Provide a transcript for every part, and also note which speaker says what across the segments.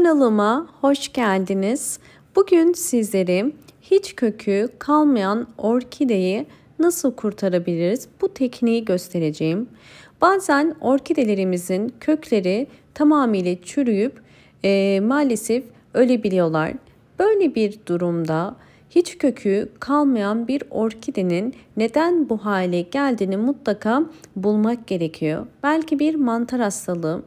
Speaker 1: Kanalıma hoş geldiniz. Bugün sizlere hiç kökü kalmayan orkideyi nasıl kurtarabiliriz? Bu tekniği göstereceğim. Bazen orkidelerimizin kökleri tamamıyla çürüyüp maalesef ölebiliyorlar. Böyle bir durumda hiç kökü kalmayan bir orkidenin neden bu hale geldiğini mutlaka bulmak gerekiyor. Belki bir mantar hastalığı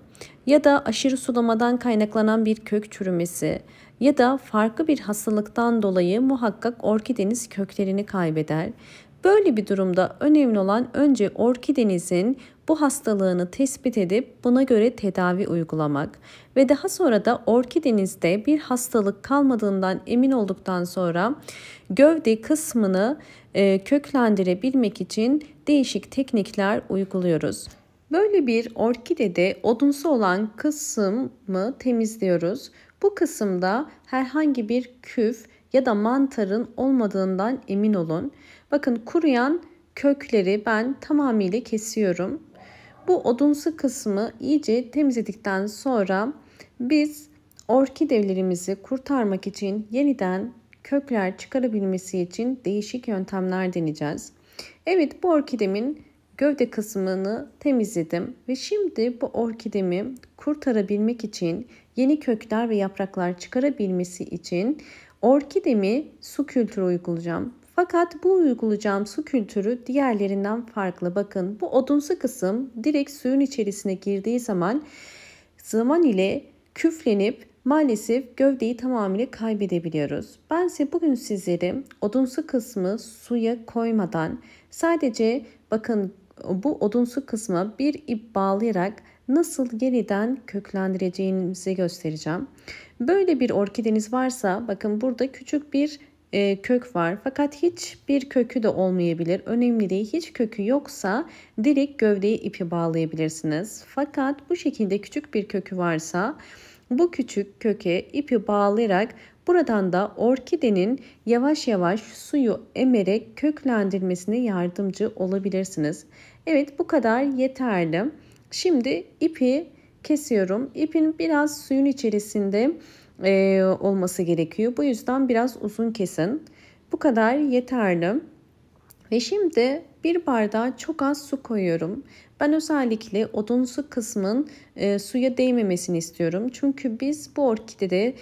Speaker 1: ya da aşırı sulamadan kaynaklanan bir kök çürümesi ya da farklı bir hastalıktan dolayı muhakkak orkideniz köklerini kaybeder. Böyle bir durumda önemli olan önce orkidenizin bu hastalığını tespit edip buna göre tedavi uygulamak ve daha sonra da orkidenizde bir hastalık kalmadığından emin olduktan sonra gövde kısmını köklendirebilmek için değişik teknikler uyguluyoruz. Böyle bir orkidede odunsu olan kısmı temizliyoruz. Bu kısımda herhangi bir küf ya da mantarın olmadığından emin olun. Bakın kuruyan kökleri ben tamamıyla kesiyorum. Bu odunsu kısmı iyice temizledikten sonra biz orkidelerimizi kurtarmak için yeniden kökler çıkarabilmesi için değişik yöntemler deneyeceğiz. Evet, bu orkidemin gövde kısmını temizledim ve şimdi bu orkidemi kurtarabilmek için yeni kökler ve yapraklar çıkarabilmesi için orkidemi su kültürü uygulayacağım. Fakat bu uygulayacağım su kültürü diğerlerinden farklı. Bakın, bu odunsu kısım direkt suyun içerisine girdiği zaman ile küflenip maalesef gövdeyi tamamıyla kaybedebiliyoruz. Ben ise bugün sizlere odunsu kısmı suya koymadan sadece bakın bu odunsu kısma bir ip bağlayarak nasıl yeniden köklendireceğinizi göstereceğim. Böyle bir orkideniz varsa bakın burada küçük bir kök var. Fakat hiçbir kökü de olmayabilir. Önemli değil. Hiç kökü yoksa direkt gövdeye ipi bağlayabilirsiniz. Fakat bu şekilde küçük bir kökü varsa bu küçük köke ipi bağlayarak buradan da orkidenin yavaş yavaş suyu emerek köklendirmesine yardımcı olabilirsiniz. Evet, bu kadar yeterli. Şimdi ipi kesiyorum. İpin biraz suyun içerisinde olması gerekiyor. Bu yüzden biraz uzun kesin. Bu kadar yeterli. Ve şimdi bir bardağa çok az su koyuyorum. Ben özellikle odunsu kısmın suya değmemesini istiyorum. Çünkü biz bu orkidede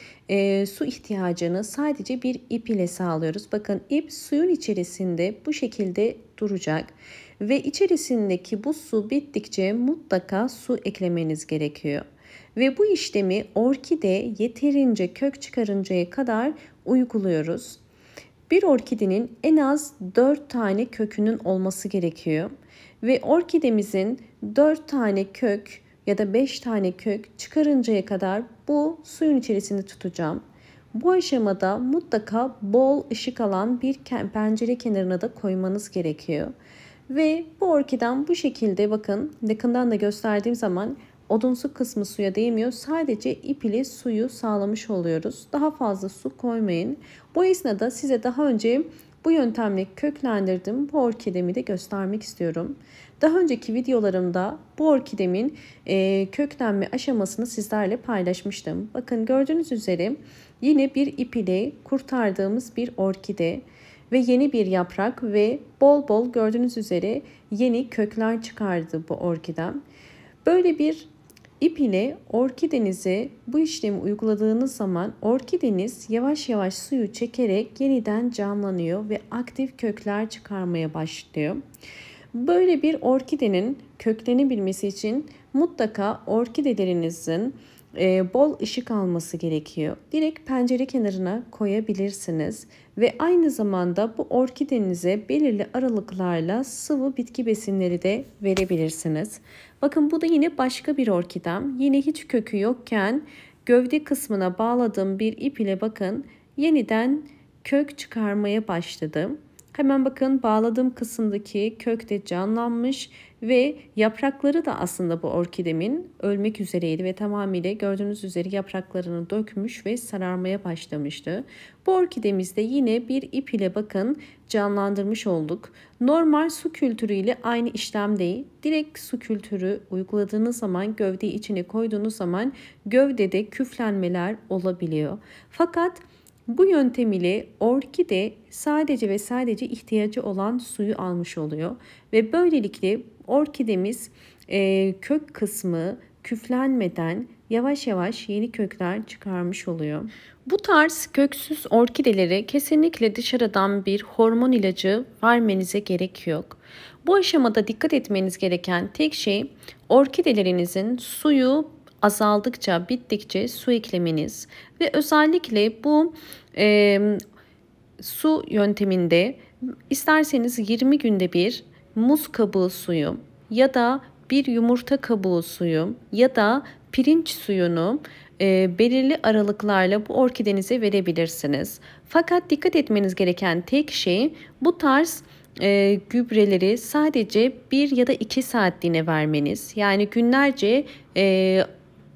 Speaker 1: su ihtiyacını sadece bir ip ile sağlıyoruz. Bakın, ip suyun içerisinde bu şekilde duracak. Ve içerisindeki bu su bittikçe mutlaka su eklemeniz gerekiyor. Ve bu işlemi orkide yeterince kök çıkarıncaya kadar uyguluyoruz. Bir orkidenin en az 4 tane kökünün olması gerekiyor. Ve orkidemizin 4 tane kök ya da 5 tane kök çıkarıncaya kadar bu suyun içerisinde tutacağım. Bu aşamada mutlaka bol ışık alan bir pencere kenarına da koymanız gerekiyor. Ve bu orkiden bu şekilde bakın, yakından da gösterdiğim zaman odunsu kısmı suya değmiyor. Sadece ip ile suyu sağlamış oluyoruz. Daha fazla su koymayın. Bu esnada size daha önce bu yöntemle köklendirdim bu orkidemi de göstermek istiyorum. Daha önceki videolarımda bu orkidemin köklenme aşamasını sizlerle paylaşmıştım. Bakın, gördüğünüz üzere yine bir ip ile kurtardığımız bir orkide ve yeni bir yaprak ve bol bol gördüğünüz üzere yeni kökler çıkardı bu orkidem. Böyle bir ip ile orkidenize bu işlemi uyguladığınız zaman orkideniz yavaş yavaş suyu çekerek yeniden canlanıyor ve aktif kökler çıkarmaya başlıyor. Böyle bir orkidenin köklenebilmesi için mutlaka orkidelerinizin bol ışık alması gerekiyor. Direkt pencere kenarına koyabilirsiniz ve aynı zamanda bu orkidenize belirli aralıklarla sıvı bitki besinleri de verebilirsiniz. Bakın, bu da yine başka bir orkidem. Yine hiç kökü yokken gövde kısmına bağladığım bir ip ile bakın yeniden kök çıkarmaya başladı. Hemen bakın bağladığım kısımdaki kök de canlanmış ve yaprakları da aslında bu orkidemin ölmek üzereydi ve tamamıyla gördüğünüz üzere yapraklarını dökmüş ve sararmaya başlamıştı. Bu orkidemizde yine bir ip ile bakın canlandırmış olduk. Normal su kültürü ile aynı işlem değil. Direkt su kültürü uyguladığınız zaman, gövdeyi içine koyduğunuz zaman gövdede küflenmeler olabiliyor. Fakat bu yöntem ile orkide sadece ve sadece ihtiyacı olan suyu almış oluyor ve böylelikle orkidemiz kök kısmı küflenmeden yavaş yavaş yeni kökler çıkarmış oluyor. Bu tarz köksüz orkidelere kesinlikle dışarıdan bir hormon ilacı vermenize gerek yok. Bu aşamada dikkat etmeniz gereken tek şey orkidelerinizin suyu azaldıkça, bittikçe su eklemeniz ve özellikle bu su yönteminde isterseniz 20 günde bir muz kabuğu suyu ya da bir yumurta kabuğu suyu ya da pirinç suyunu belirli aralıklarla bu orkidenize verebilirsiniz. Fakat dikkat etmeniz gereken tek şey bu tarz gübreleri sadece 1 ya da 2 saatliğine vermeniz. Yani günlerce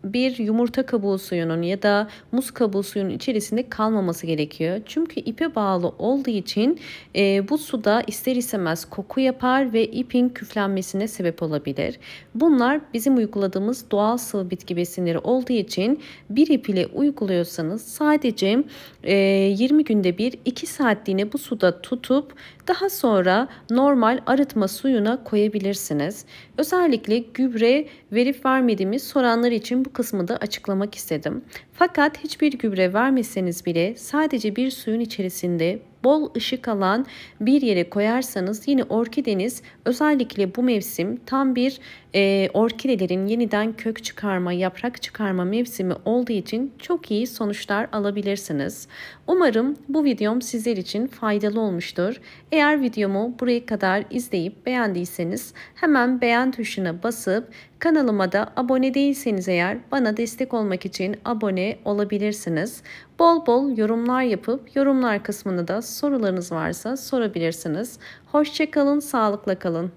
Speaker 1: bir yumurta kabuğu suyunun ya da muz kabuğu suyunun içerisinde kalmaması gerekiyor. Çünkü ipe bağlı olduğu için bu suda ister istemez koku yapar ve ipin küflenmesine sebep olabilir. Bunlar bizim uyguladığımız doğal sıvı bitki besinleri olduğu için bir ip ile uyguluyorsanız sadece 20 günde bir 2 saatliğine bu suda tutup daha sonra normal arıtma suyuna koyabilirsiniz. Özellikle gübre verip vermediğimi soranlar için bu kısmı da açıklamak istedim. Fakat hiçbir gübre vermeseniz bile sadece bir suyun içerisinde bol ışık alan bir yere koyarsanız yine orkideniz özellikle bu mevsim tam bir orkidelerin yeniden kök çıkarma, yaprak çıkarma mevsimi olduğu için çok iyi sonuçlar alabilirsiniz. Umarım bu videom sizler için faydalı olmuştur. Eğer videomu buraya kadar izleyip beğendiyseniz hemen beğen tuşuna basıp kanalıma da abone değilseniz eğer bana destek olmak için abone olabilirsiniz. Bol bol yorumlar yapıp yorumlar kısmında da sorularınız varsa sorabilirsiniz. Hoşça kalın, sağlıkla kalın.